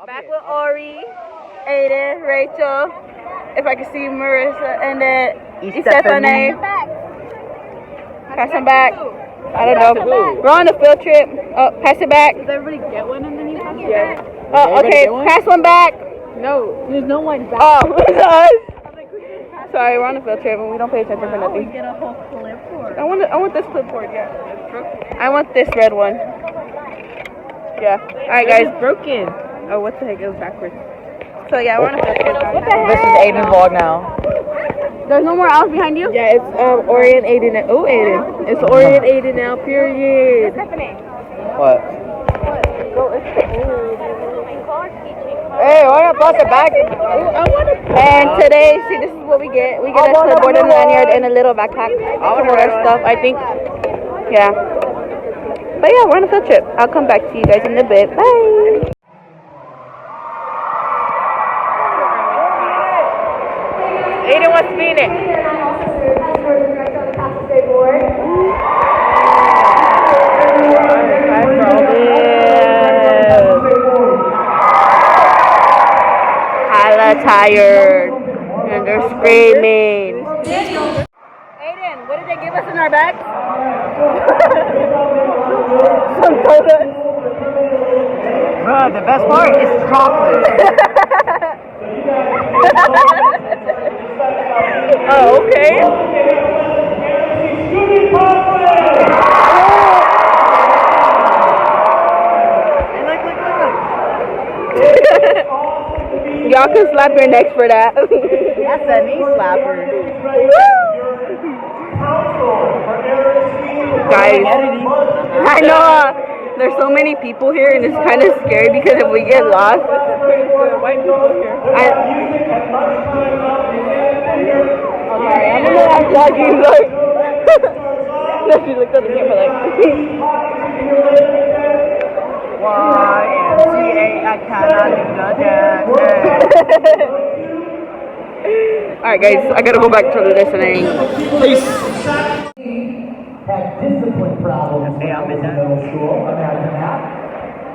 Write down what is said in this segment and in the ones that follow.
Back with Ori, Aiden, Rachel, if I can see Marissa, and then Stephanie. Pass them back. I don't know. We're on a field trip. Oh, pass it back. Does everybody get one and then you pass it Yes. back? Oh, okay. Pass one back. No, there's no one back. Oh, it's us. Sorry, we're on a field trip and we don't pay attention for nothing. We get a whole clipboard. I want this clipboard. Yeah. I want this red one. Yeah. All right, guys. It's broken. Oh, what the heck? It was backwards. So yeah, we're on a field trip. What the heck? This is Aiden's vlog now. There's no more owls behind you? Yeah, it's Ori and Aiden. Oh, Aiden. It's Ori and Aiden now, period. What? Hey, why not pass it back? And today, see, this is what we get. We get a clipboard and lanyard and a little backpack. Some more stuff, I think. Yeah. But yeah, we're on a field trip. I'll come back to you guys in a bit. Bye. Aiden wants to be in it. Hala tired. And they're screaming. Aiden, what did they give us in our bags? Some donuts. Bro, the best part is chocolate. Oh, okay. Y'all can slap your necks for that. That's a knee slapper. Guys, I know there's so many people here and it's kind of scary because if we get lost, White people here. Sorry, I don't know I'm vlogging, like. No, she looked at the camera like. YMCA, I cannot do the dance. Alright, guys, I gotta go back to listening. Peace. Had discipline problems when I was in middle school. Imagine that.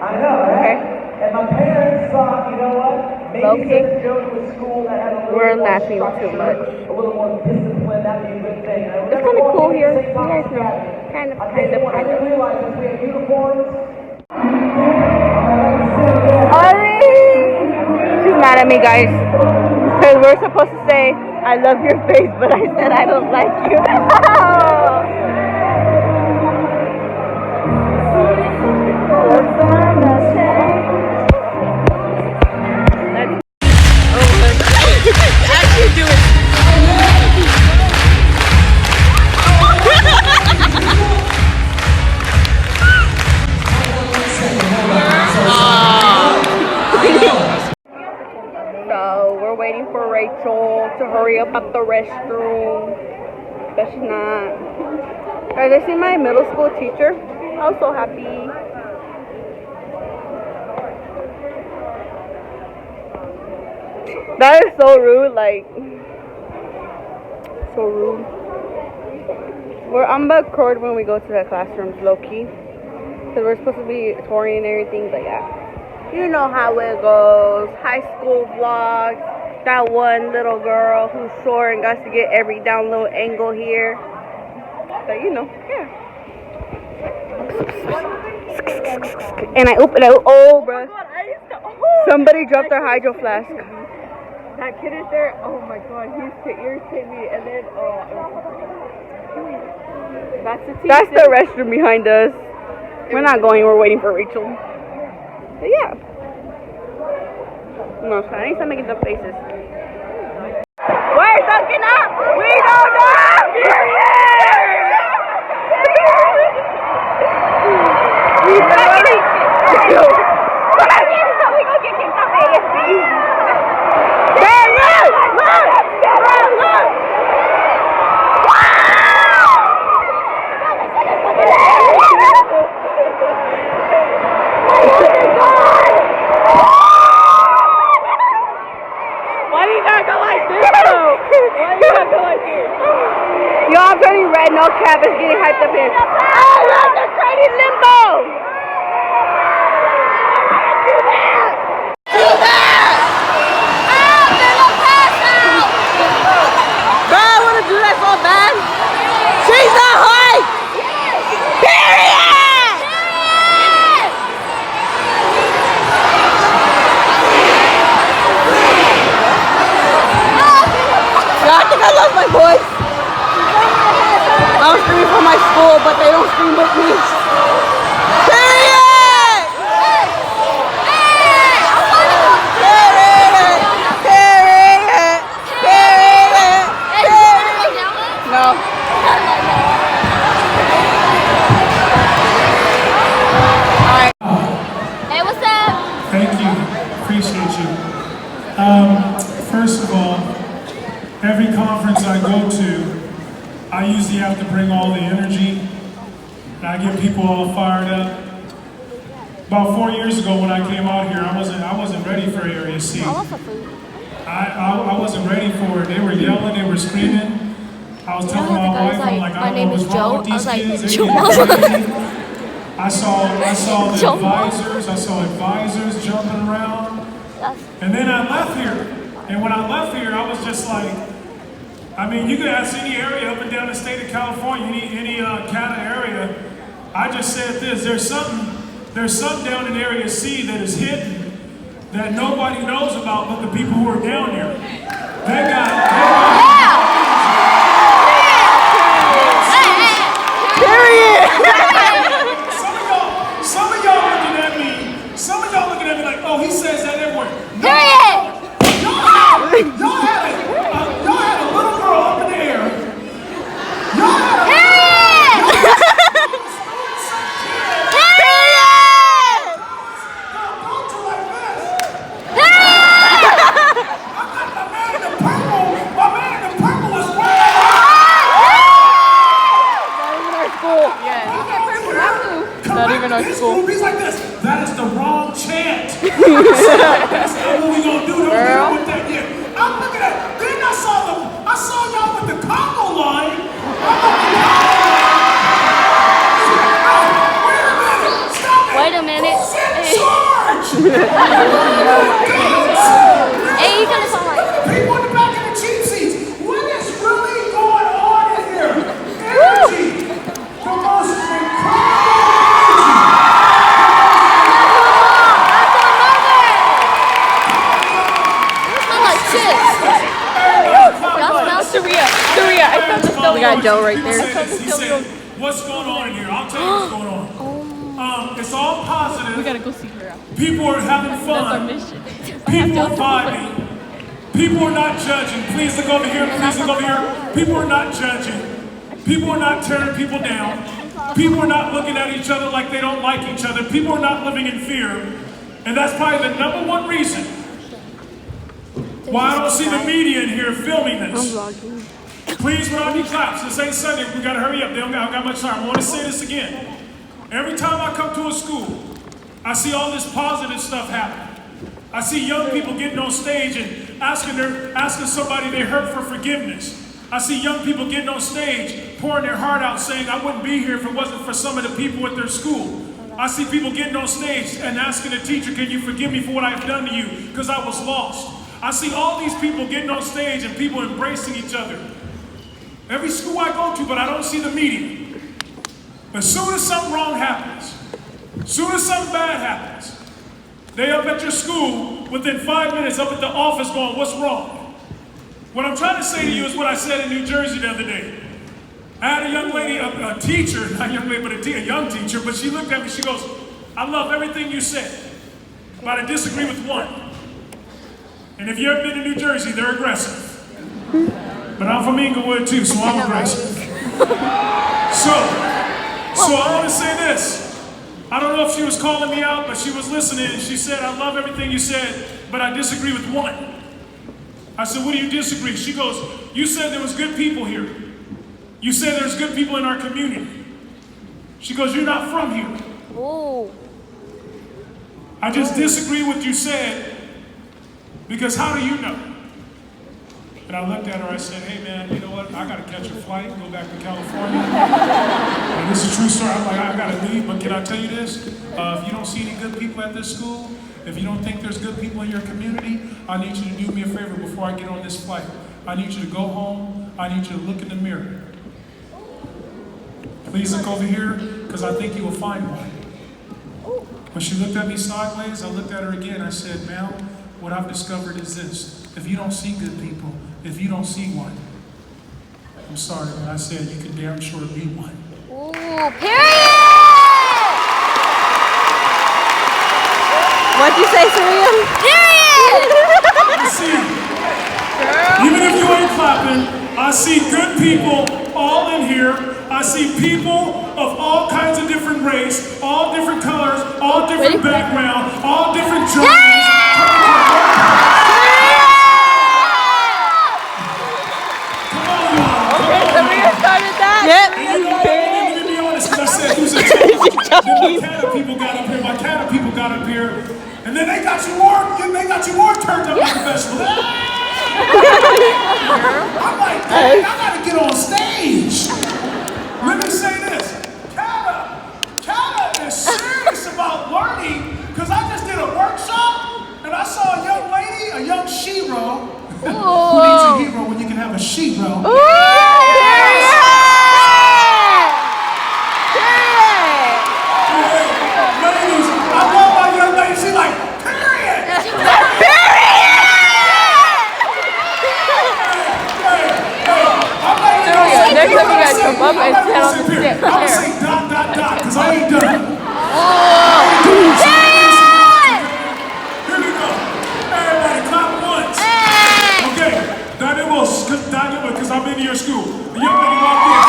I know, right? Okay. And my parents thought, you know what? Maybe Okay. if go to a school that had a little We're more laughing too structure, much. a little more discipline, that'd be a good thing. It's kind of cool here. You guys know. Kind of. I didn't realize that we had uniforms. Ari! She's mad at me, guys. Because we're supposed to say, I love your face, but I said I don't like you. So we're waiting for Rachel to hurry up at the restroom, but she's not. Guys, I see my middle school teacher. I was so happy. That is so rude, like, so rude. I'm gonna record when we go to the classrooms, low-key, because we're supposed to be touring and everything, but yeah. You know how it goes. High school vlogs. That one little girl who's short and got to get every down little angle here. But you know, yeah. And I open it. Oh, bro. Somebody dropped their hydro flask. That kid is there. Oh my god, he used to irritate me. And then, that's the teacher. That's the restroom behind us. We're not going. We're waiting for Rachel. But yeah. No, I need to make the faces. We're dunking up! We don't know! We go get kicked off ASB. Look! Why do you not go like this though? Why do you not go like this? Yo, I'm turning red, no cap is getting hyped up here. Oh, look, they're creating limbo! school, but they don't stream with me. Period! No. Hey, what's up? Thank you. Appreciate you. First of all, every conference I go to, I usually have to bring all the energy, and I get people all fired up. About 4 years ago when I came out here, I wasn't ready for Area C. I wasn't ready for it. They were yelling, they were screaming. I was telling my wife, I'm like, I don't know what's wrong with these kids. They're getting crazy. I saw the advisors jumping around. And then I left here. And when I left here, I was just like, I mean, you could ask any area up and down the state of California, any CATA area. I just said this, there's something down in Area C that is hidden that nobody knows about but the people who are down here. They got Some of y'all looking at me like, oh, he says that everywhere. No. Y'all had a little girl up in the air. Y'all had a Not even our school. He's like this. That is the wrong chant. That's not what we gonna do. Don't deal with that yet. I'm looking at. Then I saw y'all with the Congo line. Wait a minute. Who's in charge? Hey, you gonna sound like People in the back of the cheap seats. What is really going on in here? Energy. The most incredible. Surya, I felt the smell. We got Joe right there. He said, what's going on in here? I'll tell you what's going on. It's all positive. We gotta go see her out. People are having fun. That's our mission. People are vibing. People are not judging. Please look over here. Please look over here. People are not judging. People are not tearing people down. People are not looking at each other like they don't like each other. People are not living in fear. And that's probably the number one reason why I don't see the media in here filming this. Please, without any claps, this ain't Sunday. We gotta hurry up. They don't got much time. I want to say this again. Every time I come to a school, I see all this positive stuff happen. I see young people getting on stage and asking somebody they hurt for forgiveness. I see young people getting on stage, pouring their heart out, saying, I wouldn't be here if it wasn't for some of the people at their school. I see people getting on stage and asking a teacher, can you forgive me for what I've done to you because I was lost. I see all these people getting on stage and people embracing each other. Every school I go to, but I don't see the media. As soon as something wrong happens, as soon as something bad happens, they up at your school within 5 minutes, up at the office going, what's wrong? What I'm trying to say to you is what I said in New Jersey the other day. I had a young lady, a teacher, not a young lady, but a young teacher, but she looked at me, she goes, I love everything you said, but I disagree with one. And if you've ever been to New Jersey, they're aggressive. But I'm from Inglewood too, so I'm aggressive. So I want to say this. I don't know if she was calling me out, but she was listening, and she said, I love everything you said, but I disagree with one. I said, what do you disagree? She goes, you said there was good people here. You said there's good people in our community. She goes, you're not from here. Ooh. I just disagree with what you said, because how do you know? And I looked at her, I said, hey man, you know what? I gotta catch a flight, go back to California. And this is a true story. I'm like, I gotta leave, but can I tell you this? If you don't see any good people at this school, if you don't think there's good people in your community, I need you to do me a favor before I get on this flight. I need you to go home, I need you to look in the mirror. Please look over here, because I think you will find one. When she looked at me sideways, I looked at her again, I said, ma'am, what I've discovered is this. If you don't see good people, if you don't see one, I'm sorry, but I said you can damn sure be one. Period! What'd you say, Saria? Period! I see, even if you ain't clapping, I see good people all in here. I see people of all kinds of different race, all different colors, all different backgrounds, all different journeys. Come on, y'all. Okay, Saria started that. And you know what? Let me be honest, because I said who's a champion. Then my Canada people got up here. My Canada people got up here, and then they got you more turned up like a vegetable. I'm like, dang, I gotta get on stage. Let me say this. Canada is serious about learning, because I just did a workshop, and I saw a young lady, a young shero. Who needs a hero when you can have a shero? Ladies, I love my young lady. She's like, period. Next time you guys come up and stand on the I'm step. gonna say dot, because I ain't done. Here we go. Everybody clap once. Okay, Daniel, because I've been to your school. The young lady walked in.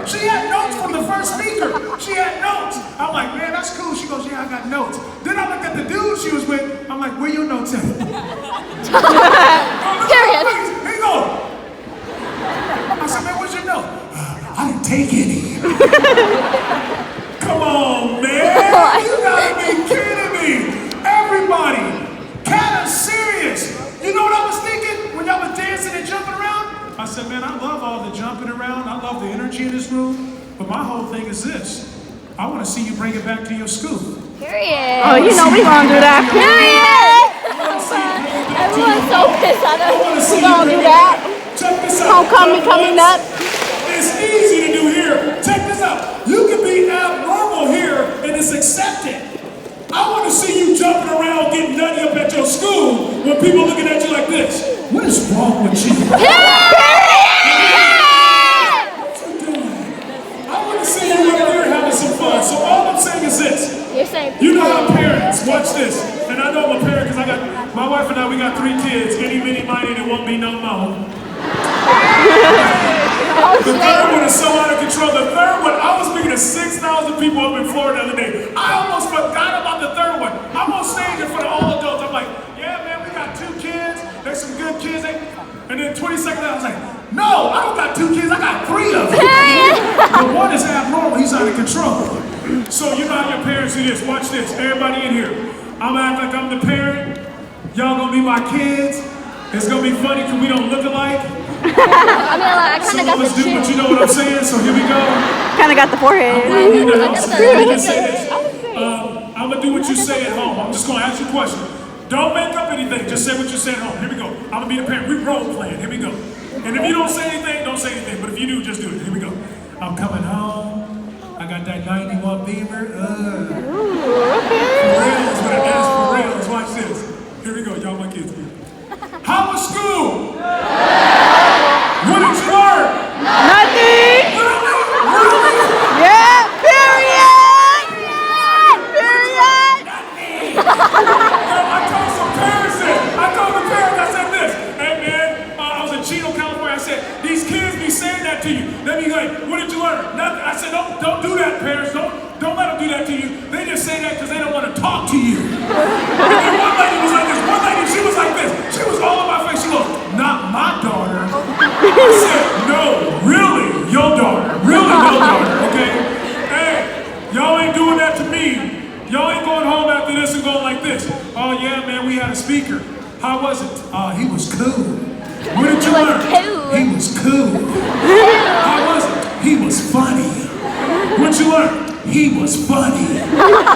She had notes from the first speaker. She had notes. I'm like, man, that's cool. She goes, yeah, I got notes. Then I looked at the dude she was with. I'm like, where your notes at? Period. Here you go. I said, man, where's your note? I didn't take any. Come on, man. You gotta be kidding me. Everybody, Canada's serious. You know what I was thinking when y'all was dancing and jumping around? I said, man, I love all the jumping around. I love the energy in this room. But my whole thing is this. I want to see you bring it back to your school. Period. Oh, you know we gonna do that. Period! Everyone's so pissed at us. We gonna do that. Check this out. Homecoming coming up. It's easy to do here. Check this out. You can be abnormal here and it's accepted. I want to see you jumping around getting nutty up at your school when people looking at you like this. What is wrong with you? What you doing? I want to see you up there having some fun. So all I'm saying is this. You're saying You know how parents, watch this, and I know I'm a parent because my wife and I, we got 3 kids, any, mini, miny, and it won't be no more. The third one is so out of control. The third one, I was speaking to 6,000 people up in Florida the other day. I almost forgot about the third one. I'm on stage in front of all adults. I'm like, yeah, man, we got 2 kids. There's some good kids. And then 20 seconds later, I was like, no, I don't got 2 kids. I got 3 of them. The one is abnormal. He's out of control. So you know how your parents do this. Watch this. Everybody in here. I'm gonna act like I'm the parent. Y'all gonna be my kids. It's gonna be funny because we don't look alike. I mean, like, I kind Some of of got us the do, chin. but you know what I'm saying. So here we go. Kind of got the forehead. I'm in the house. I Let me got just say this. I'm gonna do what you say at home. I'm just gonna ask you a question. Don't make up anything. Just say what you say at home. Here we go. I'm gonna be the parent. We role playing. Here we go. And if you don't say anything, don't say anything. But if you do, just do it. Here we go. I'm coming home. I got that 91 Beamer. For reals, when I ask for reals. Watch this. Here we go. Y'all my kids. How was school? What did you learn? Nothing. Yeah. Period. I told some parents this. I told the parents, I said this. Hey man, I was in Chino, California. I said, these kids be saying that to you. They be like, what did you learn? Nothing. I said, don't do that, parents. Don't let them do that to you. They just say that because they don't want to talk to you. And then one lady was like this. One lady, she was like this. She was all in my face. She goes, not my daughter. I said, no, really, your daughter. Really, your daughter, okay? Hey, y'all ain't doing that to me. Y'all ain't going home after this and going like this. Oh yeah, man, we had a speaker. How was it? He was cool. What did you learn? Cool. He was cool. How was it? He was funny. What'd you learn? He was funny.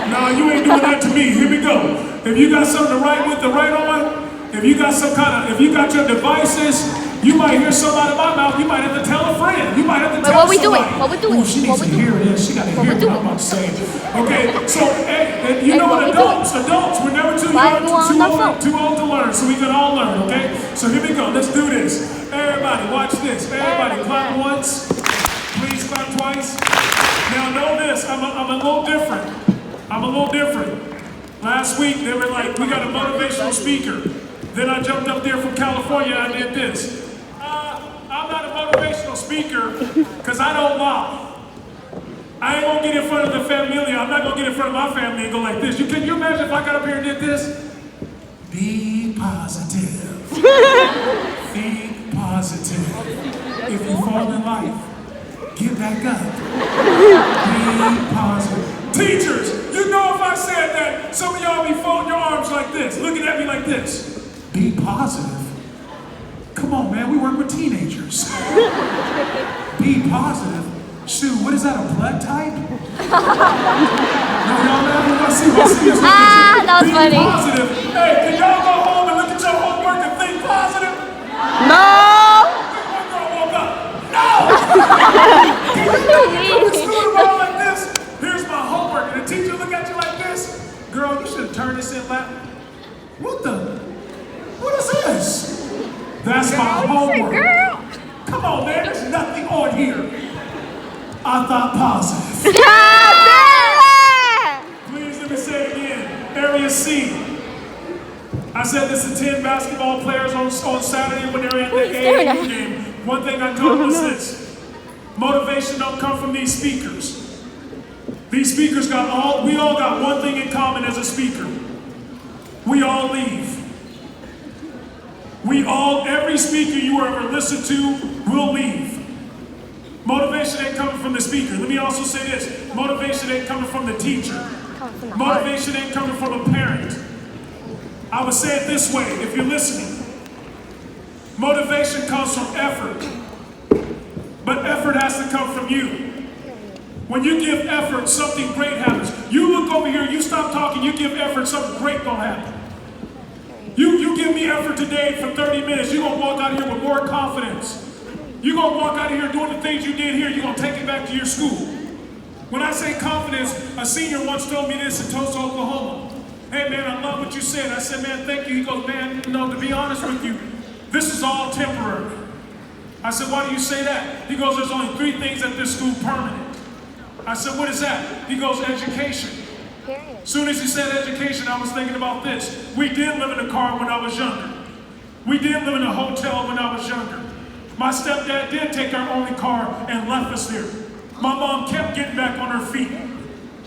No, you ain't doing that to me. Here we go. If you got something to write with, to write on. If you got your devices, You might hear something out of my mouth. You might have to tell a friend. You might have to tell what we somebody. doing? What we doing? Ooh, she needs What we to doing? hear this. She got to hear what I'm about to say. Okay, so and you know what what, we adults, we're never too Why young, you on the phone? too old to learn, so we can all learn, okay? So here we go. Let's do this. Everybody, watch this. Everybody, clap once. Please clap twice. Now know this. I'm a little different. I'm a little different. Last week they were like, we got a motivational speaker. Then I jumped up there from California and I did this. I'm not a motivational speaker because I don't lie. I ain't gonna get in front of the familia. I'm not gonna get in front of my family and go like this. Can you imagine if I got up here and did this? Be positive. Think positive. If you fall in life, get back up. Be positive. Teachers, you know if I said that, some of y'all be folding your arms like this, looking at me like this. Be positive. Come on, man, we work with teenagers. Be positive. Shoot, what is that, a blood type? No, y'all never see this. That was funny. Be positive. Hey, can y'all go home and look at your homework and think positive? No! One girl woke up. No! Like this. Here's my homework. And the teacher look at you like this. Girl, you should have turned this in lap. What the? What is this? That's my homework. Girl. Come on, man. There's nothing on here. I thought positive. Please let me say it again. Area C. I said this to 10 basketball players on Saturday when they were at the AAU game. One thing I told them was this. Motivation don't come from these speakers. These speakers we all got one thing in common as a speaker. We all leave. Every speaker you ever listen to will leave. Motivation ain't coming from the speaker. Let me also say this. Motivation ain't coming from the teacher. Motivation ain't coming from a parent. I would say it this way, if you're listening. Motivation comes from effort. But effort has to come from you. When you give effort, something great happens. You look over here, you stop talking, you give effort, something great gonna happen. You give me effort today for 30 minutes, you're gonna walk out of here with more confidence. You're gonna walk out of here doing the things you did here, you're gonna take it back to your school. When I say confidence, a senior once told me this in Tulsa, Oklahoma. Hey man, I love what you said. I said, man, thank you. He goes, man, to be honest with you, this is all temporary. I said, why do you say that? He goes, there's only 3 things at this school permanent. I said, what is that? He goes, education. As soon as he said education, I was thinking about this. We did live in a car when I was younger. We did live in a hotel when I was younger. My stepdad did take our only car and left us there. My mom kept getting back on her feet.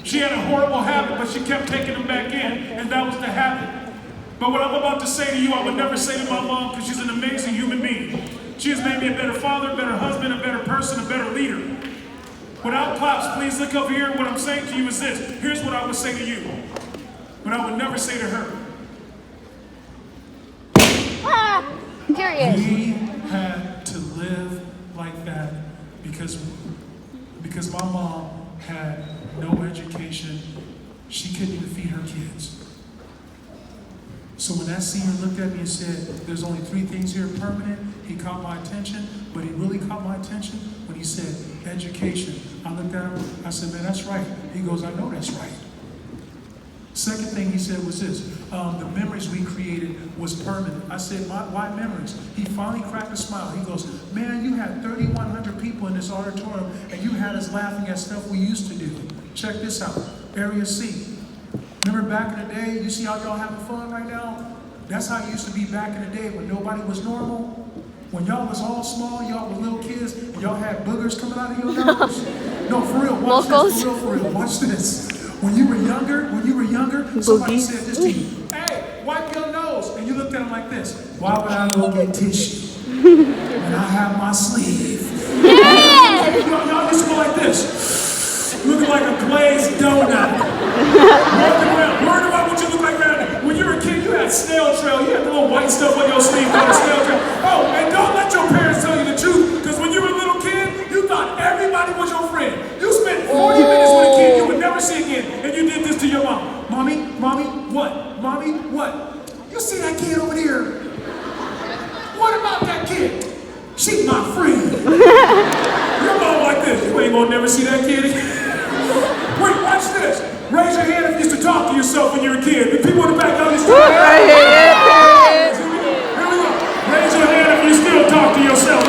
She had a horrible habit, but she kept taking them back in, and that was the habit. But what I'm about to say to you, I would never say to my mom because she's an amazing human being. She has made me a better father, a better husband, a better person, a better leader. Without claps, please look over here. What I'm saying to you is this. Here's what I would say to you. What I would never say to her. Period. We had to live like that because my mom had no education. She couldn't even feed her kids. So when that senior looked at me and said, there's only 3 things here permanent, he caught my attention, but he really caught my attention when he said, education. I looked at him, I said, man, that's right. He goes, I know that's right. Second thing he said was this, the memories we created was permanent. I said, why memories? He finally cracked a smile. He goes, man, you had 3,100 people in this auditorium and you had us laughing at stuff we used to do. Check this out, Area C. Remember back in the day, you see how y'all having fun right now? That's how it used to be back in the day when nobody was normal. When y'all was all small, y'all were little kids, and y'all had boogers coming out of your nose. No, for real, watch this, for real, watch this. When you were younger, somebody said this to you. Hey, wipe your nose. And you looked at them like this. Why would I go get tissue when I have my sleeve? Yeah. Y'all used to go like this. Looking like a glazed donut. Walking around, worried about what you look like around there. When you were a kid, you had snail trail. You had the little white stuff on your sleeve called snail trail. Oh, and don't let your parents tell you the truth, because when you were a little kid, you thought everybody was your friend. You spent 40 minutes with a kid you would never see again, and you did this to your mom. Mommy, what? Mommy, what? You see that kid over there? What about that kid? never see that kid again? Wait, watch this. Raise your hand if you used to talk to yourself when you were a kid. The people in the back understand. Here we go. Raise your hand if you still talk to yourself.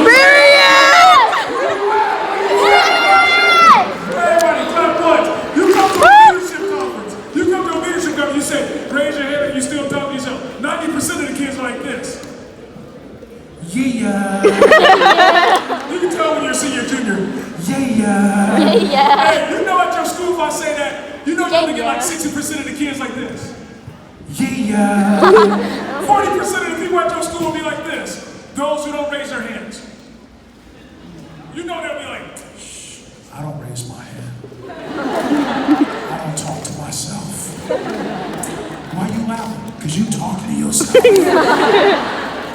Everybody, clap once. You come to a leadership conference. You come to a leadership conference. You say, raise your hand if you still talk to yourself. 90% of the kids are like this. Yeah. You can tell when you're a senior, junior. Yeah. Hey, you know at your school if I say that, you know you're gonna get like 60% of the kids like this. Yeah. 40% of the people at your school will be like this. Those who don't raise their hands. You know they'll be like, shh, I don't raise my hand. I don't talk to myself. Why are you laughing? Because you talking to yourself.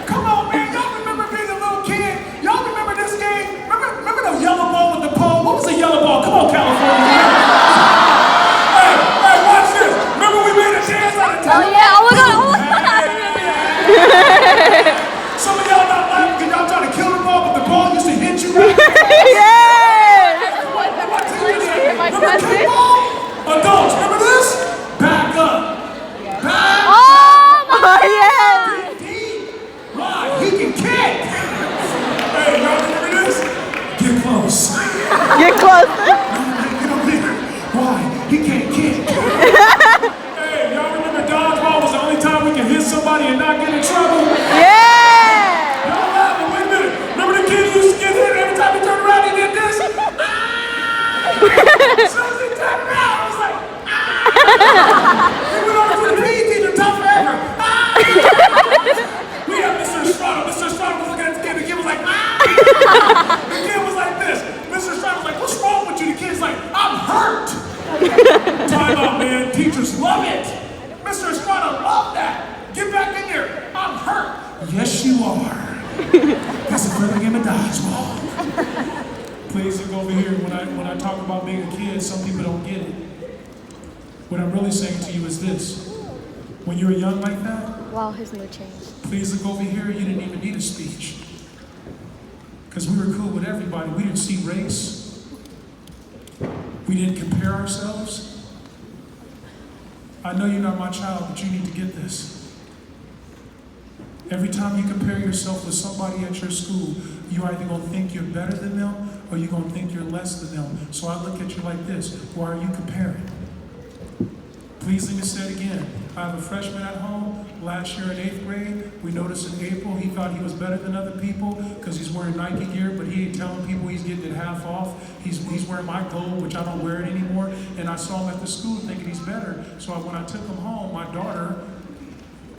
Come on, man. Y'all remember being a little kid? Y'all remember this game? Remember the yellow ball with the pole? What was the yellow ball? Come on, California. Hey, watch this. Remember we made a dance out of time? Oh yeah, oh my god, Some of y'all not laughing because y'all trying to kill the ball, but the ball used to hit you right. Remember kickball? Adults, remember this? Back up. Back up. Why? He can kick. Hey, y'all remember this? Get close. Get closer. Get over here. Why? He can't kick. Hey, y'all remember dodgeball was the only time we can hit somebody and not get in trouble? Yeah. Y'all laughing, wait a minute. Remember the kid who used to get hit every time he turned around, he did this? As soon as he turned around, I was like, He went over to the PE teacher, tough forever. We had Mr. Estrada. Mr. Estrada was looking at the kid. The kid was like, The kid was like this. Mr. Estrada was like, what's wrong with you? The kid's like, I'm hurt. Time out, man. Teachers love it. Mr. Estrada loved that. Get back in there. I'm hurt. Yes, you are. That's a friendly game of dodgeball. Please look over here. When I talk about being a kid, some people don't get it. What I'm really saying to you is this. When you were young like that, wow, his mood changed. please look over here. You didn't even need a speech. Because we were cool with everybody. We didn't see race. We didn't compare ourselves. I know you're not my child, but you need to get this. Every time you compare yourself with somebody at your school, you're either going to think you're better than them or you're going to think you're less than them. So I look at you like this. Why are you comparing? Please let me say it again. I have a freshman at home. Last year in 8th grade, we noticed in April he thought he was better than other people because he's wearing Nike gear, but he ain't telling people he's getting it half off. He's wearing my gold, which I don't wear it anymore. And I saw him at the school thinking he's better. So when I took him home, my daughter,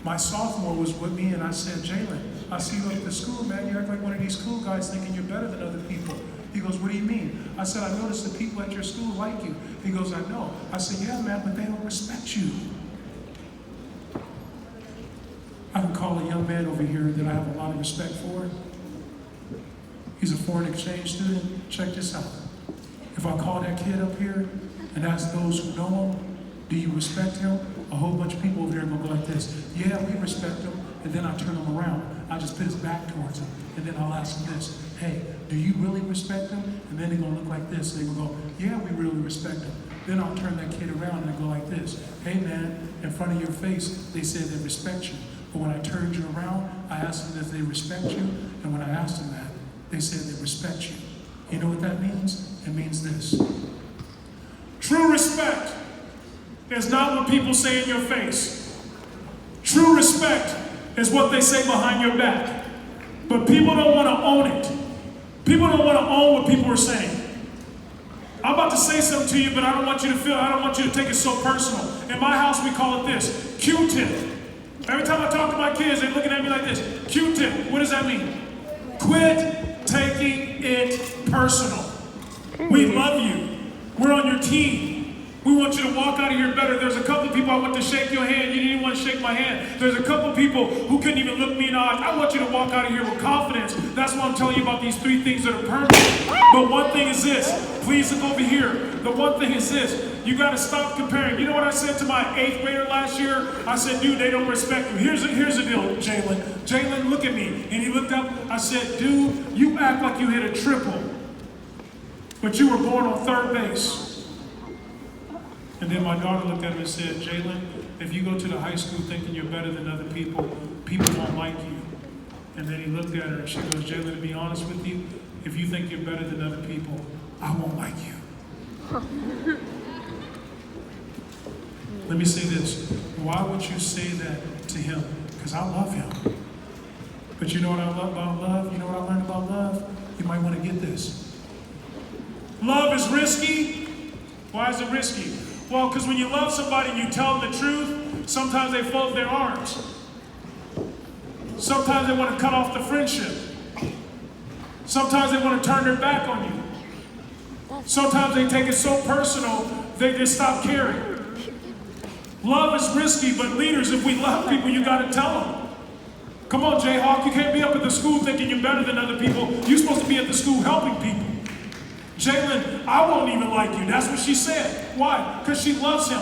my sophomore, was with me, and I said, Jalen, I see you at the school, man. You act like one of these cool guys thinking you're better than other people. He goes, what do you mean? I said, I noticed the people at your school like you. He goes, I know. I said, yeah, man, but they don't respect you. I can call a young man over here that I have a lot of respect for. He's a foreign exchange student. Check this out. If I call that kid up here and ask those who know him, do you respect him? A whole bunch of people over here are going to go like this. Yeah, we respect him. And then I turn him around. I just put his back towards him. And then I'll ask him this. Hey, do you really respect him? And then they're going to look like this. They're going to go, yeah, we really respect him. Then I'll turn that kid around and go like this. Hey, man, in front of your face, they said they respect you. But when I turned you around, I asked them if they respect you. And when I asked them that, they said they respect you. You know what that means? It means this. True respect is not what people say in your face. True respect is what they say behind your back. But people don't want to own it. People don't want to own what people are saying. I'm about to say something to you, but I don't want you to take it so personal. In my house, we call it this, Q-tip. Every time I talk to my kids, they're looking at me like this. Q-tip, what does that mean? Quit taking it personal. We love you. We're on your team. We want you to walk out of here better. There's a couple of people I want to shake your hand. You didn't even want to shake my hand. There's a couple of people who couldn't even look me in the eyes. I want you to walk out of here with confidence. That's why I'm telling you about these 3 things that are permanent. But one thing is this. Please look over here. The one thing is this. You got to stop comparing. You know what I said to my 8th grader last year? I said, dude, they don't respect you. Here's the deal, Jalen. Jalen, look at me. And he looked up. I said, dude, you act like you hit a triple. But you were born on third base. And then my daughter looked at him and said, Jalen, if you go to the high school thinking you're better than other people, people won't like you. And then he looked at her and she goes, Jalen, to be honest with you, if you think you're better than other people, I won't like you. Let me say this. Why would you say that to him? Because I love him. But you know what I love about love? You know what I learned about love? You might want to get this. Love is risky. Why is it risky? Well, because when you love somebody and you tell them the truth, sometimes they fold their arms. Sometimes they want to cut off the friendship. Sometimes they want to turn their back on you. Sometimes they take it so personal, they just stop caring. Love is risky, but leaders, if we love people, you got to tell them. Come on, Jayhawk, you can't be up at the school thinking you're better than other people. You're supposed to be at the school helping people. Jalen, I won't even like you. That's what she said. Why? Because she loves him.